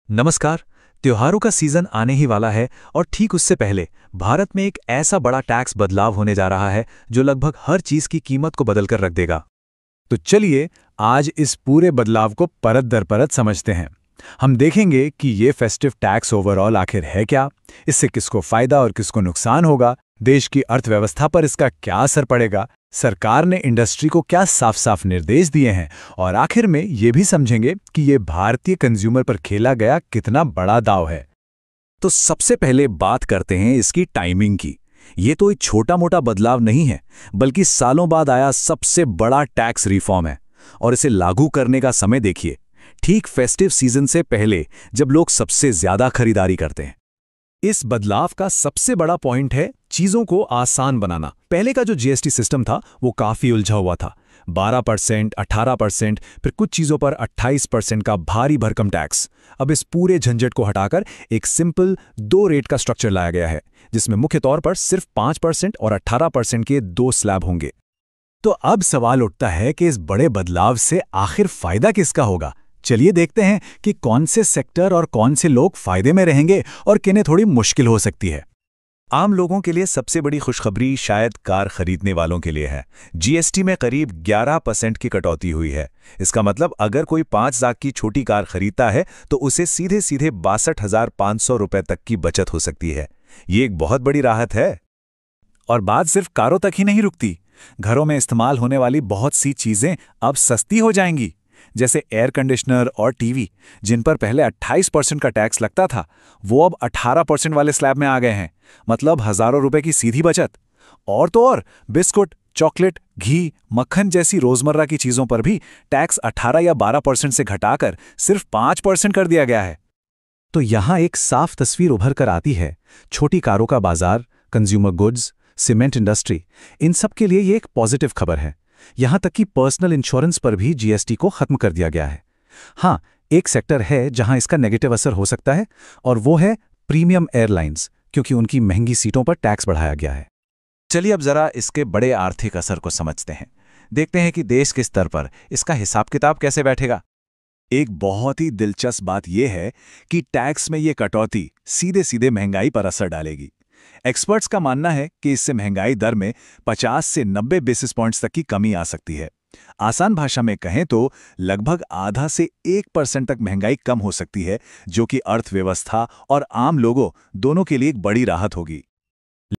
नमस्कार। त्योहारों का सीजन आने ही वाला है और ठीक उससे पहले भारत में एक ऐसा बड़ा टैक्स बदलाव होने जा रहा है जो लगभग हर चीज की कीमत को बदल कर रख देगा। तो चलिए आज इस पूरे बदलाव को परत दर परत समझते हैं। हम देखेंगे कि ये फेस्टिव टैक्स ओवरऑल आखिर है क्या, इससे किसको फायदा और किसको नुकसान होगा, देश की अर्थव्यवस्था पर इसका क्या असर पड़ेगा, सरकार ने इंडस्ट्री को क्या साफ साफ निर्देश दिए हैं और आखिर में ये भी समझेंगे कि ये भारतीय कंज्यूमर पर खेला गया कितना बड़ा दांव है। तो सबसे पहले बात करते हैं इसकी टाइमिंग की। ये तो एक छोटा मोटा बदलाव नहीं है, बल्कि सालों बाद आया सबसे बड़ा टैक्स रिफॉर्म है। और इसे लागू करने का समय देखिए, ठीक फेस्टिव सीजन से पहले, जब लोग सबसे ज्यादा खरीदारी करते हैं। इस बदलाव का सबसे बड़ा पॉइंट है चीजों को आसान बनाना। पहले का जो जीएसटी सिस्टम था वो काफी उलझा हुआ था। 12%, 18%, फिर कुछ चीजों पर 28% का भारी भरकम टैक्स। अब इस पूरे झंझट को हटाकर एक सिंपल 2 रेट का स्ट्रक्चर लाया गया है, जिसमें मुख्य तौर पर सिर्फ 5% और 18% के 2 स्लैब होंगे। तो अब सवाल उठता है कि इस बड़े बदलाव से आखिर फायदा किसका होगा। चलिए देखते हैं कि कौन से सेक्टर और कौन से लोग फायदे में रहेंगे और किन्हें थोड़ी मुश्किल हो सकती है। आम लोगों के लिए सबसे बड़ी खुशखबरी शायद कार खरीदने वालों के लिए है। जीएसटी में करीब 11% की कटौती हुई है। इसका मतलब अगर कोई 5 लाख की छोटी कार खरीदता है तो उसे सीधे सीधे 62,500 रुपए तक की बचत हो सकती है। ये एक बहुत बड़ी राहत है। और बात सिर्फ कारों तक ही नहीं रुकती। घरों में इस्तेमाल होने वाली बहुत सी चीजें अब सस्ती हो जाएंगी, जैसे एयर कंडीशनर और टीवी, जिन पर पहले 28% का टैक्स लगता था, वो अब 18% वाले स्लैब में आ गए हैं। मतलब हजारों रुपए की सीधी बचत। और तो और बिस्कुट, चॉकलेट, घी, मक्खन जैसी रोजमर्रा की चीजों पर भी टैक्स 18 या 12% से घटाकर सिर्फ 5% कर दिया गया है। तो यहां एक साफ तस्वीर उभर कर आती है। छोटी कारों का बाजार, कंज्यूमर गुड्स, सीमेंट इंडस्ट्री, इन सब के लिए ये एक पॉजिटिव खबर है। यहां तक कि पर्सनल इंश्योरेंस पर भी जीएसटी को खत्म कर दिया गया है। हां, एक सेक्टर है जहां इसका नेगेटिव असर हो सकता है, और वो है प्रीमियम एयरलाइंस, क्योंकि उनकी महंगी सीटों पर टैक्स बढ़ाया गया है। चलिए अब जरा इसके बड़े आर्थिक असर को समझते हैं। देखते हैं कि देश के स्तर पर इसका हिसाब किताब कैसे बैठेगा। एक बहुत ही दिलचस्प बात यह है कि टैक्स में ये कटौती सीधे सीधे महंगाई पर असर डालेगी। एक्सपर्ट्स का मानना है कि इससे महंगाई दर में 50 से 90 बेसिस पॉइंट्स तक की कमी आ सकती है। आसान भाषा में कहें तो लगभग आधा से 1% तक महंगाई कम हो सकती है, जो कि अर्थव्यवस्था और आम लोगों दोनों के लिए एक बड़ी राहत होगी।